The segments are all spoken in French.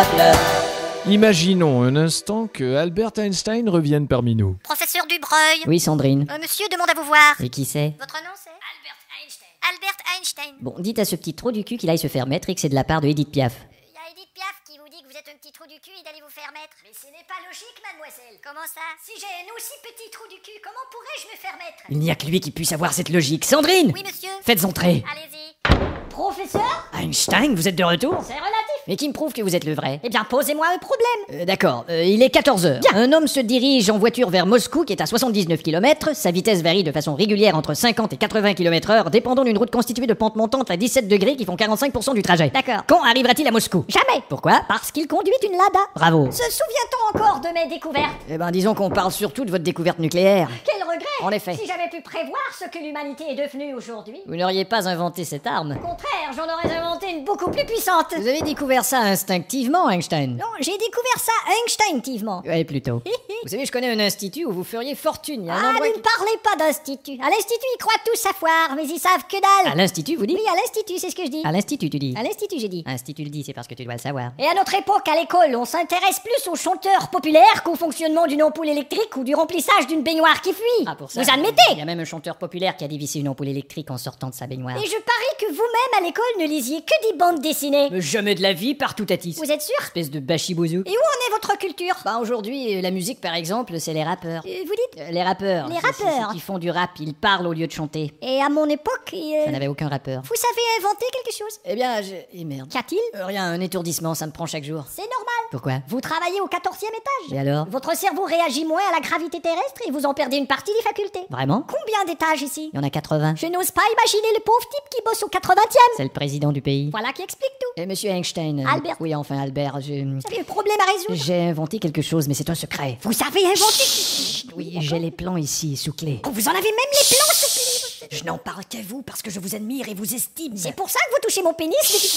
peuple. Imaginons un instant que Albert Einstein revienne parmi nous. Professeur Dubreuil. Oui, Sandrine. Monsieur demande à vous voir. Et qui c'est? Votre nom c'est Albert Einstein. Albert Einstein. Bon, dites à ce petit trou du cul qu'il aille se faire mettre et que c'est de la part de Edith Piaf. Il y a Edith Piaf qui vous dit que vous êtes un petit trou du cul et d'aller vous faire mettre. Mais ce n'est pas logique, mademoiselle. Comment ça? Si j'ai un aussi petit trou du cul, comment pourrais-je me faire mettre? Il n'y a que lui qui puisse avoir cette logique. Sandrine! Oui, monsieur. Faites entrer. Allez-y. Professeur? Einstein, vous êtes de retour? C'est relatif. Mais qui me prouve que vous êtes le vrai? Eh bien, posez-moi un problème. D'accord, il est 14h. Un homme se dirige en voiture vers Moscou qui est à 79 km. Sa vitesse varie de façon régulière entre 50 et 80 km/h, dépendant d'une route constituée de pentes montantes à 17 degrés qui font 45% du trajet. D'accord. Quand arrivera-t-il à Moscou? Jamais. Pourquoi? Parce qu'il conduit une Lada. Bravo. Se souvient-on encore de mes découvertes? Eh ben, disons qu'on parle surtout de votre découverte nucléaire. Quel regret. En effet. Si j'avais pu prévoir ce que l'humanité est devenue aujourd'hui. Vous n'auriez pas inventé cette arme. Au contraire, j'en aurais inventé une beaucoup plus puissante. Vous avez découvert ça instinctivement, Einstein? Non, j'ai découvert ça instinctivement. Ouais, plutôt. Vous savez, je connais un institut où vous feriez fortune. Il y a un Ah, endroit ne me parlez pas d'institut. À l'institut, ils croient tout savoir, mais ils savent que dalle. À l'institut, vous dites? Oui, à l'institut, c'est ce que je dis. À l'institut, tu dis? À l'institut, j'ai dit. Institut le dit, c'est parce que tu dois le savoir. Et à notre époque, à l'école, on s'intéresse plus aux chanteurs populaires qu'au fonctionnement d'une ampoule électrique ou du remplissage d'une baignoire qui fuit. Ah, pour ça. Vous admettez? Il y a même un chanteur populaire qui a dévissé une ampoule électrique en sortant de sa baignoire. Et je parie que vous-même, à l'école, ne lisiez que des bandes dessinées. Mais jamais de la vie, partout à tis. Vous êtes sûr? Espèce de bachibouzou. Et où en est votre culture? Bah aujourd'hui, la musique par exemple, c'est les rappeurs. Vous dites? Les rappeurs. Les C'est rappeurs. ceux qui font du rap, ils parlent au lieu de chanter. Et à mon époque, Ça n'avait aucun rappeur. vous savez inventer quelque chose? Eh bien, eh merde. Qu'y a-t-il? Rien, un étourdissement, ça me prend chaque jour. C'est normal. Pourquoi? Vous travaillez au 14e étage. Et alors? Votre cerveau réagit moins à la gravité terrestre et vous en perdez une partie des facultés. Vraiment? Combien d'étages ici? Il y en a 80. Je n'ose pas imaginer le pauvre type qui bosse au 80e. C'est le président du pays. Voilà qui explique tout. Et monsieur Einstein. Albert. Oui, enfin Albert, Vous avez un problème à résoudre? j'ai inventé quelque chose, mais c'est un secret. Vous avez inventé? Oui, j'ai les plans ici, sous clé. Oh, vous en avez même les plans sous clé. Je n'en parle qu'à vous parce que je vous admire et vous estime. C'est pour ça que vous touchez mon pénis depuis...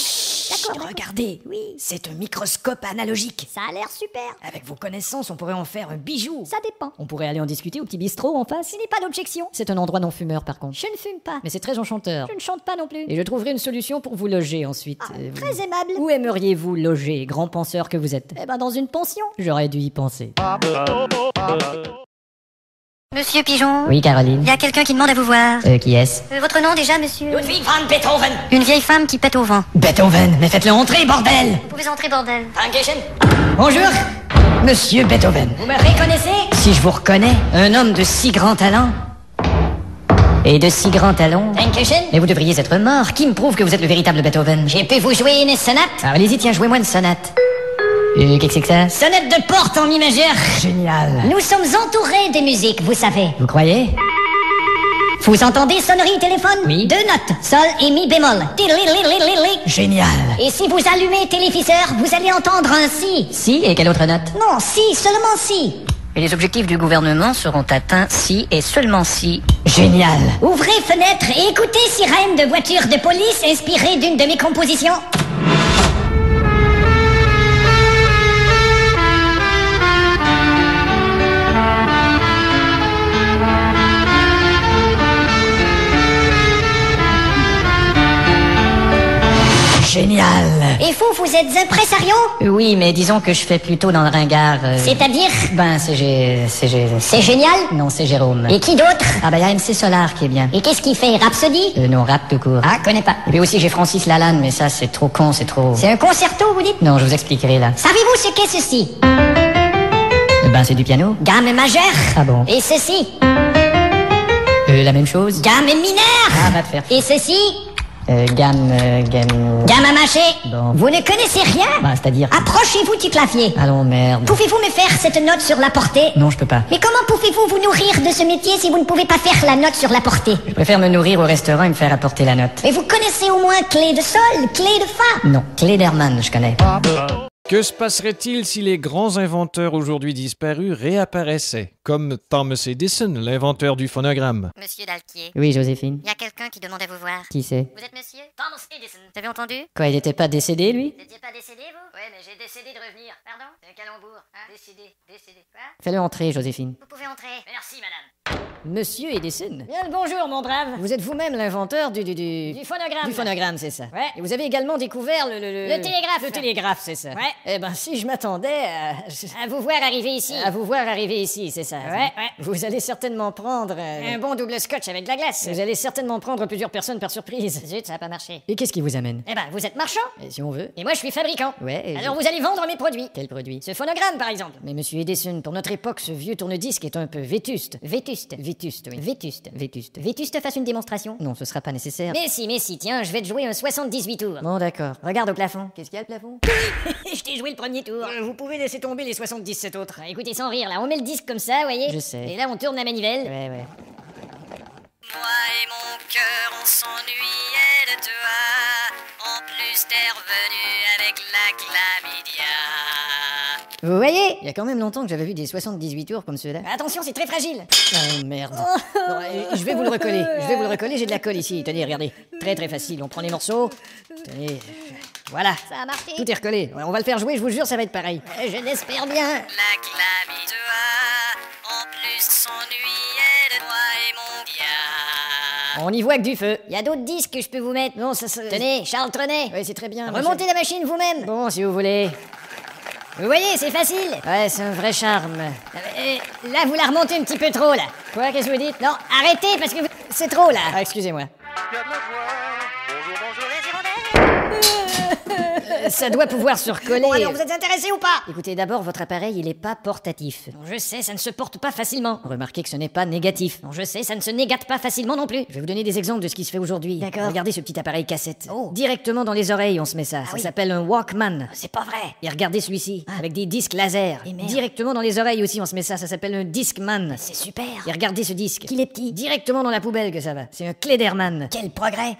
D'accord. Regardez, Oui. c'est un microscope analogique. Ça a l'air super. Avec vos connaissances, on pourrait en faire un bijou. Ça dépend. On pourrait aller en discuter au petit bistrot en face. Je n'ai pas d'objection. C'est un endroit non fumeur par contre. Je ne fume pas. Mais c'est très enchanteur. Je ne chante pas non plus. Et je trouverai une solution pour vous loger ensuite. Ah, Vous- très aimable. Où aimeriez-vous loger, grand penseur que vous êtes? Eh ben, dans une pension. J'aurais dû y penser. Monsieur Pigeon. Oui, Caroline. Il y a quelqu'un qui demande à vous voir. Qui est-ce? Votre nom déjà, monsieur? Ludwig van Beethoven. Une vieille femme qui pète au vent. Beethoven, mais faites-le entrer, bordel! Vous pouvez entrer, bordel. Bonjour, monsieur Beethoven. Vous me reconnaissez? Si je vous reconnais, un homme de si grand talent. Et de si grands talons. Mais vous devriez être mort. Qui me prouve que vous êtes le véritable Beethoven? J'ai pu vous jouer une sonate? Alors allez-y, tiens, jouez-moi une sonate. Qu'est-ce que c'est que ça? Sonnette de porte en mi majeur. Génial. Nous sommes entourés de musique, vous savez. Vous croyez? Vous entendez sonnerie téléphone? Oui. 2 notes, sol et mi bémol. Tililililili. Génial. Et si vous allumez téléviseur, vous allez entendre un si. Si, et quelle autre note? Non, si, seulement si. Et les objectifs du gouvernement seront atteints si et seulement si. Génial. Ouvrez fenêtre et écoutez sirène de voiture de police inspirée d'une de mes compositions. Génial. Et vous êtes impresario? Oui, mais disons que je fais plutôt dans le ringard. C'est-à-dire? Ben, C'est génial? Non, c'est Jérôme. Et qui d'autre? Ah bah, il y a MC Solar qui est bien. Et qu'est-ce qu'il fait? Rhapsody? Non, rap tout court. Ah, connais pas. Et puis aussi, j'ai Francis Lalanne, mais ça, c'est trop con, c'est trop... C'est un concerto, vous dites? Non, je vous expliquerai, là. Savez-vous ce qu'est ceci? Ben, c'est du piano. Gamme majeure. Ah bon? Et ceci? La même chose. Gamme mineure. Ah, va te faire... Et ceci? Gamme... Gamme à mâcher. Bon. Vous ne connaissez rien? Bah, c'est-à-dire... Approchez-vous du clavier. Allons, merde. Pouvez-vous me faire cette note sur la portée? Non, je peux pas. Mais comment pouvez-vous vous nourrir de ce métier si vous ne pouvez pas faire la note sur la portée? Je préfère me nourrir au restaurant et me faire apporter la note. Mais vous connaissez au moins clé de sol, clé de fa? Non, Klederman, je connais. Que se passerait-il si les grands inventeurs aujourd'hui disparus réapparaissaient? Comme Thomas Edison, l'inventeur du phonogramme. Monsieur Dalquier, Oui, Joséphine. il y a quelqu'un qui demande à vous voir. Qui c'est? Vous êtes monsieur Thomas Edison. Vous avez entendu? Quoi, il était pas décédé, lui? Vous n'étiez pas décédé, vous? Ouais, mais j'ai décidé de revenir. Pardon? C'est un calembour. Hein? Décidé. Quoi? Fais-le entrer, Joséphine. Vous pouvez entrer. Merci, madame. Monsieur Edison. Bien le bonjour, mon brave. Vous êtes vous-même l'inventeur du phonogramme. Du phonogramme, c'est ça. Ouais. Et vous avez également découvert le télégraphe. Le télégraphe, c'est ça. Ouais. Eh ben, si je m'attendais À vous voir arriver ici. à vous voir arriver ici, c'est ça. Ouais. Vous allez certainement prendre... Un bon double scotch avec de la glace. Vous allez certainement prendre plusieurs personnes par surprise. Zut, ça a pas marché. Et qu'est-ce qui vous amène? Eh ben, vous êtes marchand. Si on veut. Et moi, je suis fabricant. Ouais. et Alors, vous allez vendre mes produits. Quel produit? Ce phonogramme, par exemple. Mais monsieur Edison, pour notre époque, ce vieux tourne-disque est un peu vétuste. Vétuste. Vétuste, oui. Vétuste. Vétuste fasse une démonstration. Non, ce sera pas nécessaire. Mais si, tiens, je vais te jouer un 78 tours. Bon, d'accord. Regarde au plafond. Qu'est-ce qu'il y a, le plafond? Je t'ai joué le premier tour. Vous pouvez laisser tomber les 77 autres. Écoutez, sans rire, là, on met le disque comme ça, voyez. Je sais. Et là, on tourne la manivelle. Ouais. Moi et mon cœur, on s'ennuyait de toi. En plus, t'es revenu avec la chlamydia. Vous voyez? Il y a quand même longtemps que j'avais vu des 78 tours comme ceux-là. Attention, c'est très fragile. Oh merde. Non, je vais vous le recoller. J'ai de la colle ici. Tenez, regardez. Très très facile. On prend les morceaux. Tenez. Voilà. Ça a marché. Tout est recollé. On va le faire jouer, je vous jure, ça va être pareil. Je l'espère bien. La chlamydia. En plus, s'ennuyait de toi et mon dia. On y voit que du feu. Il y a d'autres disques que je peux vous mettre. Non, ça... Tenez, Charles Trenet. Ouais, c'est très bien. Remontez la machine vous-même. Bon, si vous voulez. Vous voyez, c'est facile. Ouais, c'est un vrai charme. Là, vous la remontez un petit peu trop, là. Quoi, qu'est-ce que vous dites? Non, arrêtez, parce que c'est trop, là. Ah, excusez-moi. Ça doit pouvoir se recoller. Bon, alors, vous êtes intéressé ou pas? Écoutez, d'abord, votre appareil, il est pas portatif. Non, je sais, ça ne se porte pas facilement. Remarquez que ce n'est pas négatif. Non, je sais, ça ne se négate pas facilement non plus. Je vais vous donner des exemples de ce qui se fait aujourd'hui. D'accord. Regardez ce petit appareil cassette. Oh. Directement dans les oreilles, on se met ça. Ça oui. s'appelle un Walkman. C'est pas vrai. Et regardez celui-ci, avec des disques laser. Et merde. Directement dans les oreilles aussi, on se met ça. Ça s'appelle un Discman. C'est super. Et regardez ce disque. Qu'il est petit. Directement dans la poubelle que ça va. C'est un Cléderman. Quel progrès.